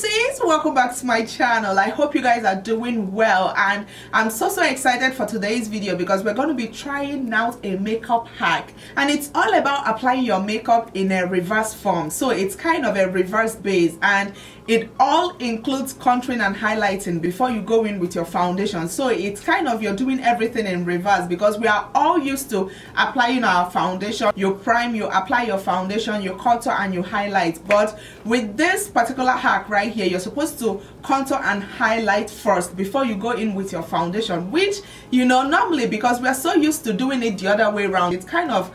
beauties, welcome back to my channel. I hope you guys are doing well, and I'm so excited for today's video because we're going to be trying out a makeup hack, and it's all about applying your makeup in a reverse form. So it's kind of a reverse base, and it all includes contouring and highlighting before you go in with your foundation. So it's kind of you're doing everything in reverse because we are all used to applying our foundation. You prime, you apply your foundation, you contour and you highlight. But with this particular hack right here, you're supposed to contour and highlight first before you go in with your foundation, which, you know, normally because we are so used to doing it the other way around, it's kind of,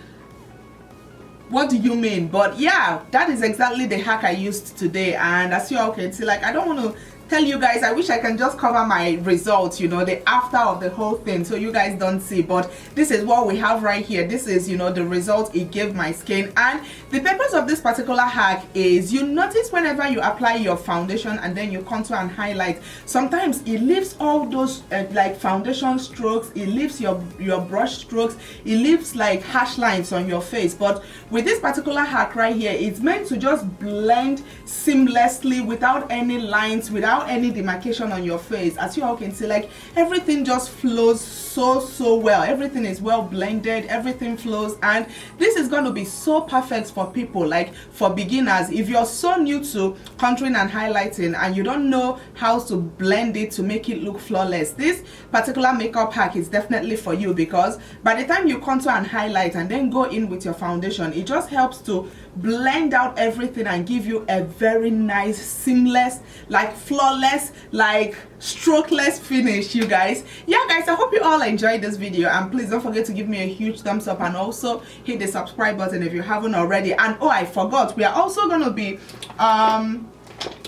what do you mean? But yeah, that is exactly the hack I used today. And as you all can see, like, I don't want to tell you guys, I wish I can just cover my results, you know, the after of the whole thing, so you guys don't see. But this is what we have right here. This is, you know, the result it gave my skin. And the purpose of this particular hack is, you notice whenever you apply your foundation and then you contour and highlight, sometimes it leaves all those like foundation strokes, it leaves your brush strokes, it leaves like harsh lines on your face. But with this particular hack right here, it's meant to just blend seamlessly without any lines, without any demarcation on your face. As you all can see, like, everything just flows so well. Everything is well blended, everything flows, and this is going to be so perfect for people, like for beginners. If you're so new to contouring and highlighting and you don't know how to blend it to make it look flawless, this particular makeup hack is definitely for you, because by the time you contour and highlight and then go in with your foundation, it just helps to blend out everything and give you a very nice, seamless, like flawless, like strokeless finish, you guys. Yeah guys, I hope you all enjoyed this video, and please don't forget to give me a huge thumbs up and also hit the subscribe button if you haven't already. And oh, I forgot, we are also going to be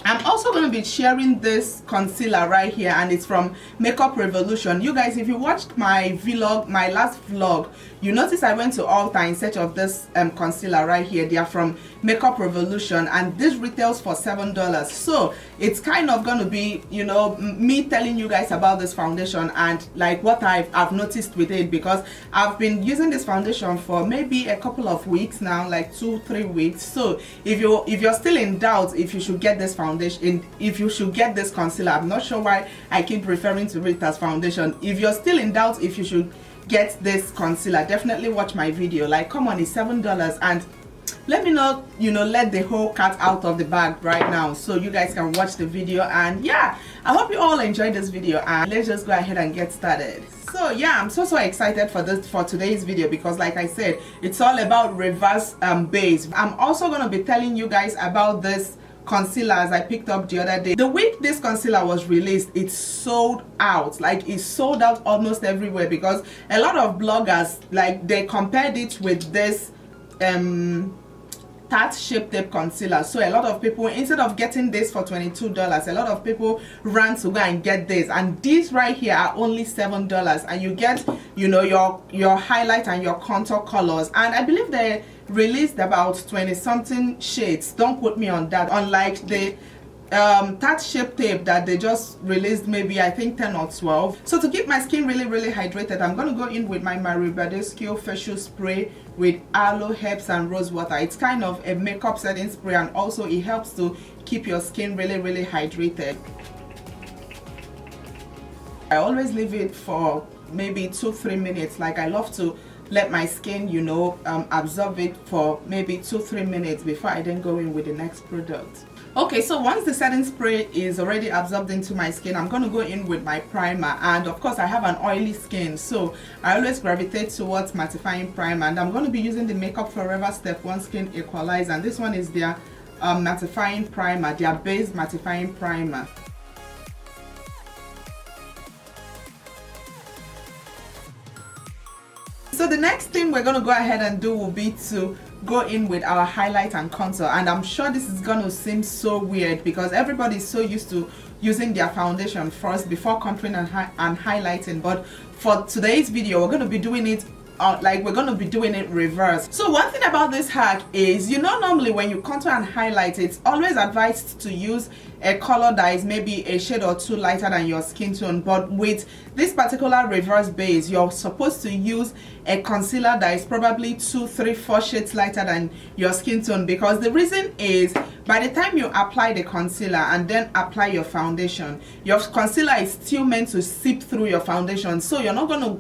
I'm also going to be sharing this concealer right here, and it's from Makeup Revolution. You guys, if you watched my vlog, my last vlog, you notice I went to Ulta in search of this concealer right here. They are from Makeup Revolution, and this retails for $7. So it's kind of going to be, you know, me telling you guys about this foundation and like what I've noticed with it, because I've been using this foundation for maybe a couple of weeks now, like 2-3 weeks. So if you're still in doubt if you should get this foundation, if you should get this concealer, I'm not sure why I keep referring to it as foundation. If you're still in doubt if you should get this concealer, definitely watch my video. Like, come on, it's $7, and let me know, you know, let the whole cat out of the bag right now so you guys can watch the video. And yeah, I hope you all enjoyed this video, and let's just go ahead and get started. So yeah, I'm so excited for today's video because, like I said, it's all about reverse base. I'm also going to be telling you guys about this concealers I picked up the other day. The week this concealer was released, it sold out. Like, it sold out almost everywhere, because a lot of bloggers, like, they compared it with this Tarte Shape Tape concealer. So a lot of people, instead of getting this for $22, a lot of people ran to go and get this, and these right here are only $7, and you get, you know, your highlight and your contour colors. And I believe they released about 20 something shades, don't quote me on that, unlike the Tarte Shape Tape that they just released, maybe I think 10 or 12. So to keep my skin really hydrated, I'm going to go in with my Omabelletv facial spray with aloe, herbs and rose water. It's kind of a makeup setting spray, and also it helps to keep your skin really hydrated. I always leave it for maybe 2-3 minutes. Like, I love to let my skin, you know, absorb it for maybe 2-3 minutes before I then go in with the next product. Okay, so once the setting spray is already absorbed into my skin, I'm going to go in with my primer. And of course, I have an oily skin, so I always gravitate towards Mattifying Primer. And I'm going to be using the Makeup Forever Step 1 Skin Equalizer, and this one is their Mattifying Primer, their base Mattifying Primer. So the next thing we're going to go ahead and do will be to go in with our highlight and contour. And I'm sure this is going to seem so weird because everybody's so used to using their foundation first before contouring and highlighting. But for today's video, we're going to be doing it reverse. So one thing about this hack is, you know, normally when you contour and highlight, it's always advised to use a color that is maybe a shade or two lighter than your skin tone. But with this particular reverse base, you're supposed to use a concealer that is probably 2, 3, 4 shades lighter than your skin tone, because the reason is by the time you apply the concealer and then apply your foundation, your concealer is still meant to seep through your foundation. So you're not going to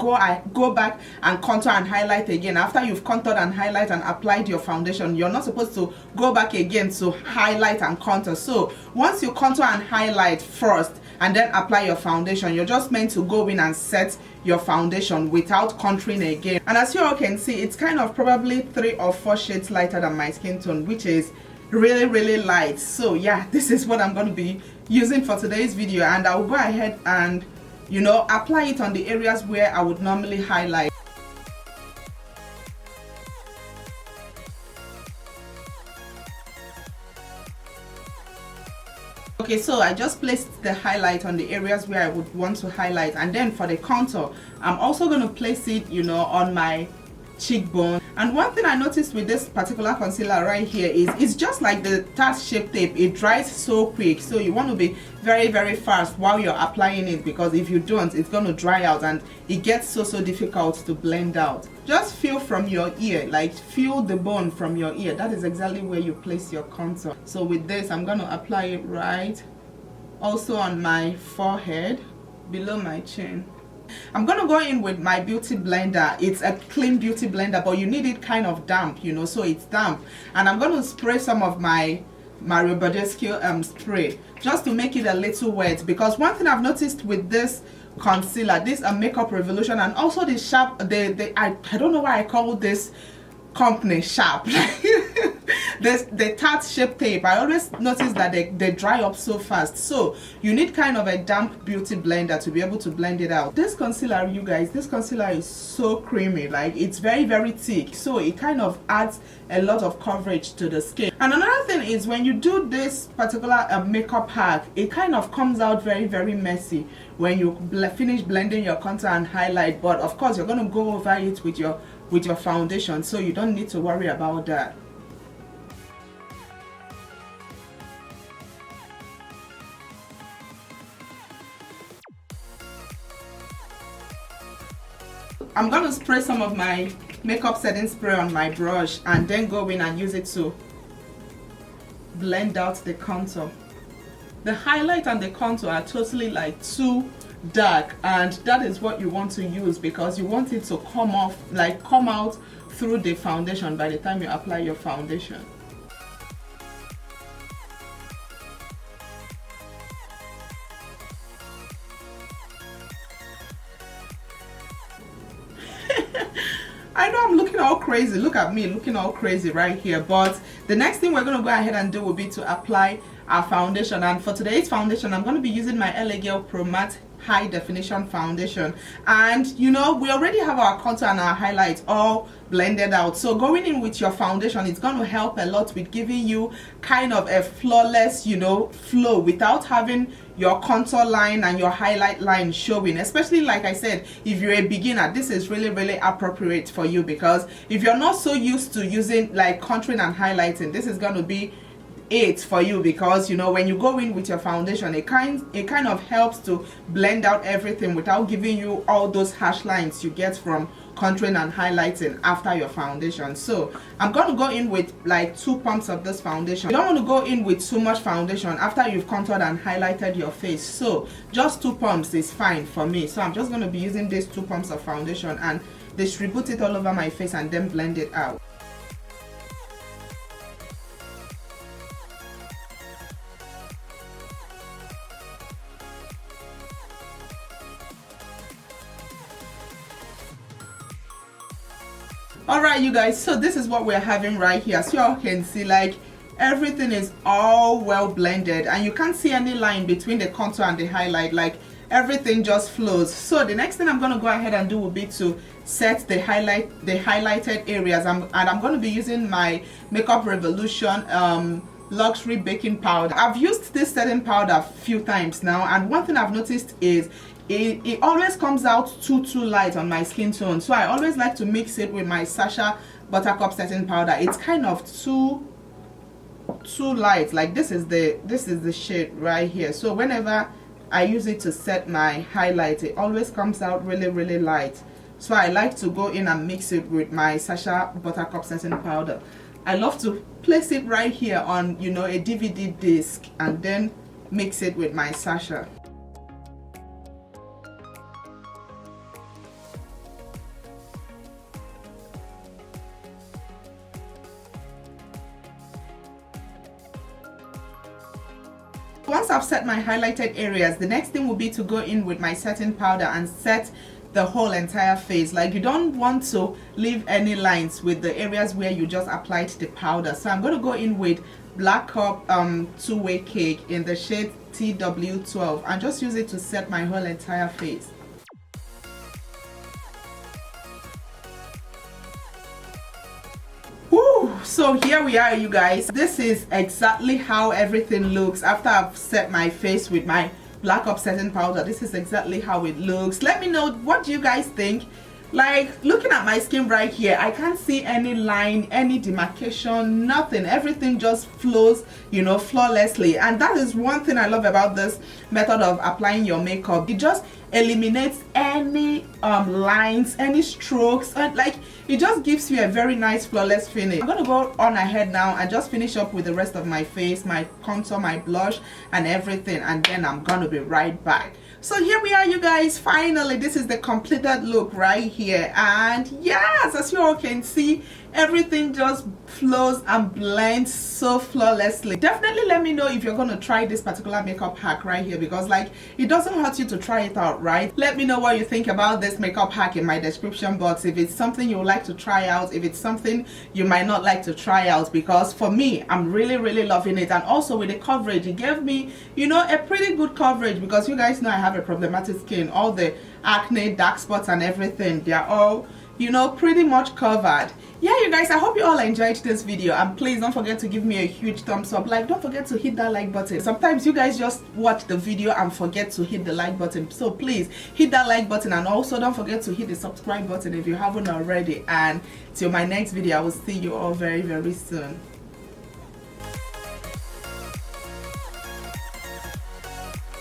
go back and contour and highlight again. After you've contoured and highlight and applied your foundation, you're not supposed to go back again to highlight and contour. So once you contour and highlight first and then apply your foundation, you're just meant to go in and set your foundation without contouring again. And as you all can see, it's kind of probably 3 or 4 shades lighter than my skin tone, which is really light. So yeah, this is what I'm going to be using for today's video, and I'll go ahead and, you know, apply it on the areas where I would normally highlight. Okay, so I just placed the highlight on the areas where I would want to highlight, and then for the contour, I'm also going to place it, you know, on my cheekbone. And one thing I noticed with this particular concealer right here is it's just like the Tarte Shape Tape. It dries so quick, so you want to be very fast while you're applying it, because if you don't, it's going to dry out and it gets so difficult to blend out. Just feel from your ear, like feel the bone from your ear. That is exactly where you place your contour. So with this, I'm going to apply it right also on my forehead, below my chin. I'm gonna go in with my beauty blender. It's a clean beauty blender, but you need it kind of damp, you know, so it's damp. And I'm gonna spray some of my Omabelletv spray just to make it a little wet, because one thing I've noticed with this concealer, this Makeup Revolution, and also the Sharp, I don't know why I call this company Sharp. The Tarte Shape Tape, I always notice that they dry up so fast, so you need kind of a damp beauty blender to be able to blend it out. This concealer, you guys, this concealer is so creamy, like it's very thick, so it kind of adds a lot of coverage to the skin. And another thing is, when you do this particular makeup hack, it kind of comes out very messy when you finish blending your contour and highlight, but of course you're going to go over it with your foundation, so you don't need to worry about that. I'm going to spray some of my makeup setting spray on my brush and then go in and use it to blend out the contour. The highlight and the contour are totally like too dark, and that is what you want to use, because you want it to come off, like come out through the foundation by the time you apply your foundation. I know I'm looking all crazy. Look at me looking all crazy right here. But the next thing we're going to go ahead and do will be to apply our foundation. And for today's foundation, I'm going to be using my LA Girl Pro Matte High Definition Foundation. And you know, we already have our contour and our highlights all blended out. So going in with your foundation, it's going to help a lot with giving you kind of a flawless, you know, flow without having your contour line and your highlight line showing. Especially, like I said, if you're a beginner, this is really appropriate for you, because if you're not so used to using like contouring and highlighting, this is going to be it for you, because you know, when you go in with your foundation, it kind of helps to blend out everything without giving you all those harsh lines you get from contouring and highlighting after your foundation. So I'm going to go in with like 2 pumps of this foundation. You don't want to go in with too much foundation after you've contoured and highlighted your face, so just 2 pumps is fine for me. So I'm just going to be using these 2 pumps of foundation and distribute it all over my face and then blend it out. Alright you guys, so this is what we're having right here. So y'all can see, like, everything is all well blended and you can't see any line between the contour and the highlight. Like, everything just flows. So the next thing I'm going to go ahead and do will be to set the highlighted areas, and I'm going to be using my Makeup Revolution luxury baking powder. I've used this setting powder a few times now, and one thing I've noticed is it always comes out too light on my skin tone, so I always like to mix it with my Sacha Buttercup setting powder. It's kind of too light. Like, this is the shade right here, so whenever I use it to set my highlight, it always comes out really light. So I like to go in and mix it with my Sacha Buttercup setting powder. I love to place it right here on, you know, a DVD disc and then mix it with my Sasha. Once I've set my highlighted areas, the next thing will be to go in with my setting powder and set the whole entire face. Like, you don't want to leave any lines with the areas where you just applied the powder. So I'm going to go in with Black Cup two-way cake in the shade TW12 and just use it to set my whole entire face. So here we are, you guys. This is exactly how everything looks after I've set my face with my Black Up setting powder. This is exactly how it looks. Let me know, what do you guys think? Like, looking at my skin right here, I can't see any line, any demarcation, nothing. Everything just flows, you know, flawlessly. And that is one thing I love about this method of applying your makeup. It just eliminates any lines, any strokes, and like, it just gives you a very nice flawless finish. I'm gonna go on ahead now and just finish up with the rest of my face, my contour, my blush and everything, and then I'm gonna be right back. So here we are, you guys. Finally, this is the completed look right here, and yes, as you all can see, everything just flows and blends so flawlessly. Definitely let me know if you're going to try this particular makeup hack right here, because like, it doesn't hurt you to try it out, right? Let me know what you think about this makeup hack in my description box, if it's something you would like to try out, if it's something you might not like to try out, because for me, I'm really loving it. And also with the coverage, it gave me, you know, a pretty good coverage, because you guys know I have a problematic skin. All the acne, dark spots and everything, they're all, you know, pretty much covered. Yeah, you guys, I hope you all enjoyed this video, and please don't forget to give me a huge thumbs up. Like, don't forget to hit that like button. Sometimes you guys just watch the video and forget to hit the like button, so please hit that like button, and also don't forget to hit the subscribe button if you haven't already. And till my next video, I will see you all very soon.